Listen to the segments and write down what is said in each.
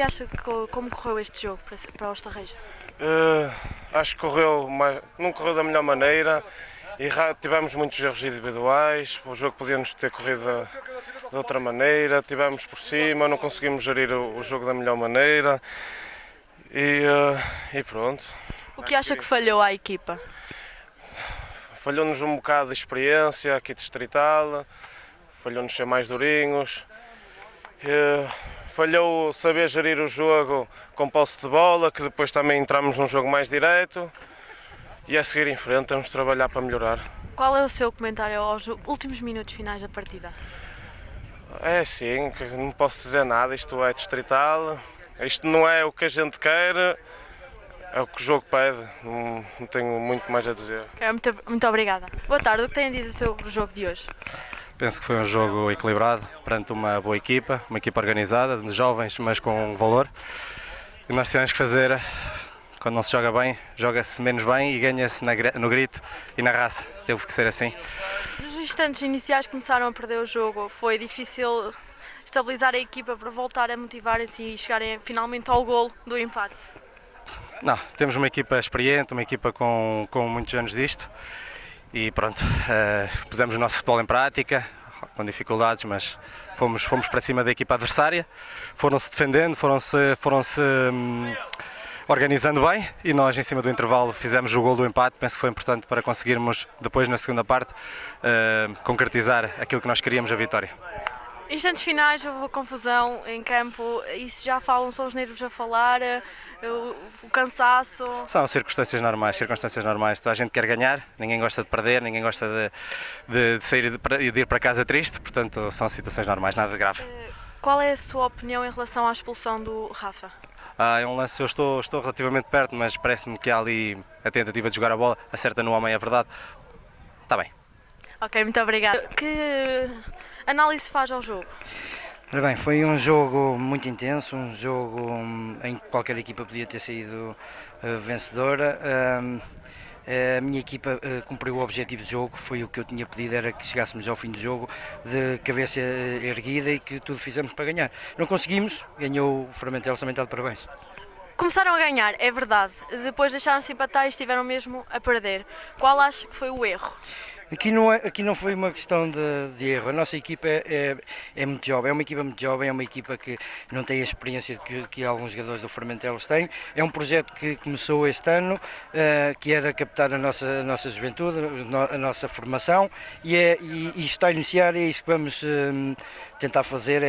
que acha que como correu este jogo para o Estarreja? Acho que não correu da melhor maneira e tivemos muitos erros individuais. O jogo podia-nos ter corrido de outra maneira, tivemos por cima, não conseguimos gerir o jogo da melhor maneira e pronto. O que acha que falhou à equipa? Falhou-nos um bocado de experiência aqui distrital, falhou-nos ser mais durinhos. Falhou saber gerir o jogo com posse de bola, que depois também entramos num jogo mais direto. E a seguir em frente temos de trabalhar para melhorar. Qual é o seu comentário aos últimos minutos finais da partida? É assim, que não posso dizer nada, isto é distrital, isto não é o que a gente quer, é o que o jogo pede, não tenho muito mais a dizer. Muito obrigada. Boa tarde, o que tem a dizer sobre o jogo de hoje? Penso que foi um jogo equilibrado, perante uma boa equipa, uma equipa organizada, de jovens, mas com valor. E nós tivemos que fazer, quando não se joga bem, joga-se menos bem e ganha-se no grito e na raça. Teve que ser assim. Nos instantes iniciais começaram a perder o jogo, foi difícil estabilizar a equipa para voltar a motivarem-se e chegarem finalmente ao golo do empate? Não, temos uma equipa experiente, uma equipa com muitos anos disto. E pronto, pusemos o nosso futebol em prática, com dificuldades, mas fomos para cima da equipa adversária, foram-se defendendo, foram-se organizando bem e nós em cima do intervalo fizemos o gol do empate. Penso que foi importante para conseguirmos depois na segunda parte concretizar aquilo que nós queríamos, a vitória. Instantes finais, houve confusão em campo, isso já falam, são os nervos a falar, o cansaço? São circunstâncias normais, toda a gente quer ganhar, ninguém gosta de perder, ninguém gosta de sair e de ir para casa triste, portanto são situações normais, nada de grave. Qual é a sua opinião em relação à expulsão do Rafa? É um lance, eu estou relativamente perto, mas parece-me que há ali a tentativa de jogar a bola, acerta no homem, é verdade. Está bem. Ok, muito obrigada. Que análise faz ao jogo? Ora bem, foi um jogo muito intenso, um jogo em que qualquer equipa podia ter saído vencedora. A minha equipa cumpriu o objetivo de jogo, foi o que eu tinha pedido, era que chegássemos ao fim do jogo de cabeça erguida e que tudo fizemos para ganhar. Não conseguimos, ganhou o Fermentel, somente de parabéns. Começaram a ganhar, é verdade, depois deixaram-se empatar e estiveram mesmo a perder. Qual acha que foi o erro? Aqui não foi uma questão de erro. A nossa equipa é muito jovem, é uma equipa muito jovem, é uma equipa que não tem a experiência que alguns jogadores do Fermentelos têm. É um projeto que começou este ano, que era captar a nossa juventude, a nossa formação, e está a iniciar, é isso que vamos tentar fazer,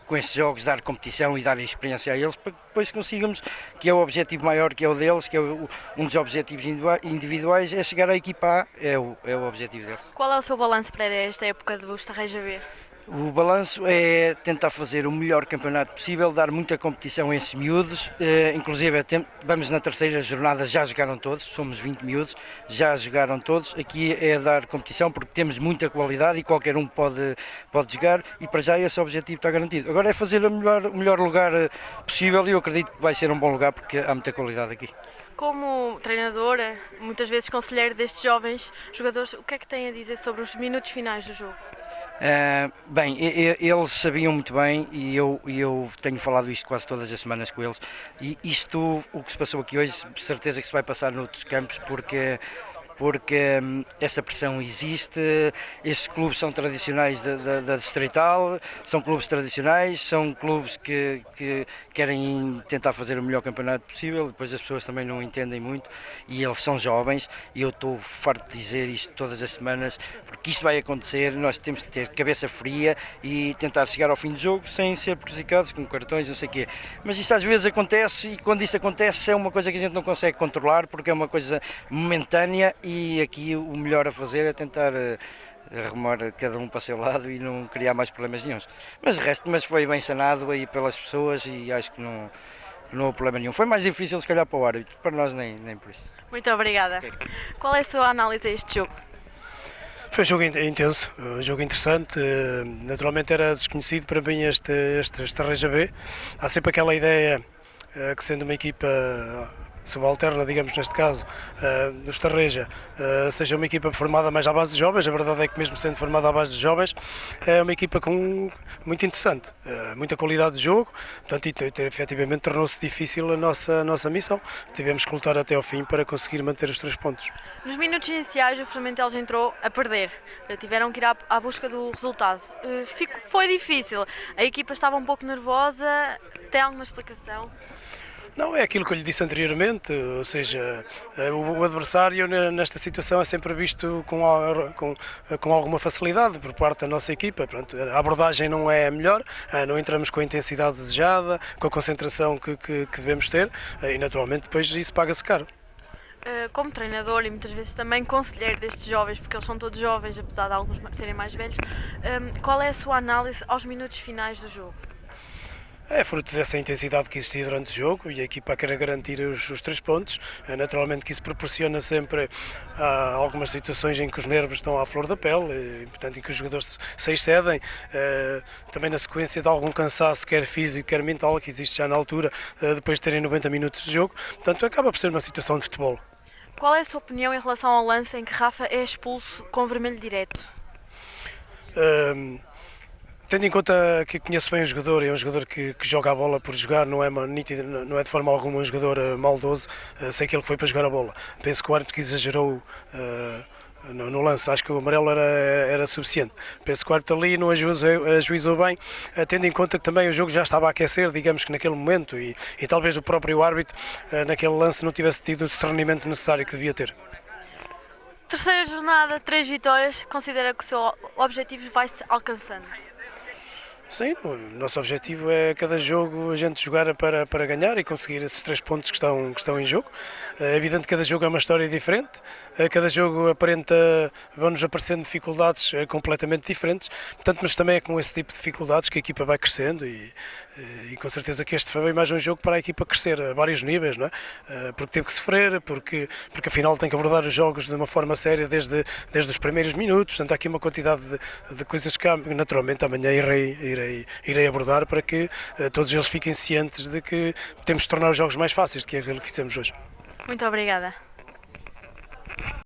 com estes jogos dar competição e dar experiência a eles, para que depois consigamos, que é o objetivo maior, que é o deles, que é um dos objetivos individuais, é chegar à equipa A, é o objetivo deles. Qual é o seu balanço para esta época do Estarreja B? O balanço é tentar fazer o melhor campeonato possível, dar muita competição a esses miúdos, inclusive vamos na terceira jornada, já jogaram todos, somos 20 miúdos, já jogaram todos, aqui é dar competição porque temos muita qualidade e qualquer um pode jogar e para já esse objetivo está garantido. Agora é fazer o melhor lugar possível e eu acredito que vai ser um bom lugar porque há muita qualidade aqui. Como treinadora, muitas vezes conselheiro destes jovens jogadores, o que é que tem a dizer sobre os minutos finais do jogo? Bem, eles sabiam muito bem e eu tenho falado isto quase todas as semanas com eles e isto, o que se passou aqui hoje, certeza que se vai passar noutros campos porque esta pressão existe, estes clubes são tradicionais da Distrital, são clubes tradicionais, são clubes que querem tentar fazer o melhor campeonato possível, depois as pessoas também não entendem muito e eles são jovens e eu estou farto de dizer isto todas as semanas, porque isto vai acontecer, nós temos que ter cabeça fria e tentar chegar ao fim do jogo sem ser prejudicados com cartões, não sei o quê. Mas isto às vezes acontece e quando isto acontece é uma coisa que a gente não consegue controlar porque é uma coisa momentânea. E aqui o melhor a fazer é tentar arrumar cada um para o seu lado e não criar mais problemas nenhuns. Mas foi bem sanado aí pelas pessoas e acho que não houve problema nenhum. Foi mais difícil se calhar para o árbitro, para nós nem por isso. Muito obrigada. Okay. Qual é a sua análise a este jogo? Foi um jogo intenso, um jogo interessante, naturalmente era desconhecido para mim este Estarreja B. Há sempre aquela ideia que sendo uma equipa subalterna, digamos neste caso, do Estarreja, seja uma equipa formada mais à base de jovens. A verdade é que mesmo sendo formada à base de jovens, é uma equipa muito interessante, muita qualidade de jogo, portanto, efetivamente tornou-se difícil a nossa missão. Tivemos que lutar até ao fim para conseguir manter os 3 pontos. Nos minutos iniciais, o Fermentelos entrou a perder. Tiveram que ir à busca do resultado. Foi difícil. A equipa estava um pouco nervosa. Tem alguma explicação? Não, é aquilo que eu lhe disse anteriormente, ou seja, o adversário nesta situação é sempre visto com alguma facilidade por parte da nossa equipa. Pronto, a abordagem não é a melhor, não entramos com a intensidade desejada, com a concentração que devemos ter e naturalmente depois isso paga-se caro. Como treinador e muitas vezes também conselheiro destes jovens, porque eles são todos jovens, apesar de alguns serem mais velhos, qual é a sua análise aos minutos finais do jogo? É fruto dessa intensidade que existia durante o jogo e a equipa quer garantir os 3 pontos. Naturalmente que isso proporciona sempre algumas situações em que os nervos estão à flor da pele, e, portanto, em que os jogadores se excedem, também na sequência de algum cansaço, quer físico, quer mental, que existe já na altura, depois de terem 90 minutos de jogo. Portanto, acaba por ser uma situação de futebol. Qual é a sua opinião em relação ao lance em que Rafa é expulso com vermelho direto? Tendo em conta que conheço bem o jogador, é um jogador que joga a bola por jogar, não é de forma alguma um jogador maldoso, sei que ele foi para jogar a bola. Penso que o árbitro que exagerou no lance, acho que o amarelo era suficiente. Penso que o árbitro ali não ajuizou bem, tendo em conta que também o jogo já estava a aquecer, digamos que naquele momento, e talvez o próprio árbitro naquele lance não tivesse tido o discernimento necessário que devia ter. Terceira jornada, 3 vitórias, considera que o seu objetivo vai se alcançando? Sim, o nosso objetivo é cada jogo a gente jogar para ganhar e conseguir esses 3 pontos que estão em jogo. É evidente que cada jogo é uma história diferente, cada jogo vão-nos aparecendo dificuldades completamente diferentes, portanto, mas também é com esse tipo de dificuldades que a equipa vai crescendo e com certeza que este foi mais um jogo para a equipa crescer a vários níveis, não é? Porque teve que sofrer, porque afinal tem que abordar os jogos de uma forma séria desde os primeiros minutos, portanto há aqui uma quantidade de coisas que naturalmente amanhã irei abordar para que todos eles fiquem cientes de que temos de tornar os jogos mais fáceis do que aquilo que fizemos hoje. Muito obrigada.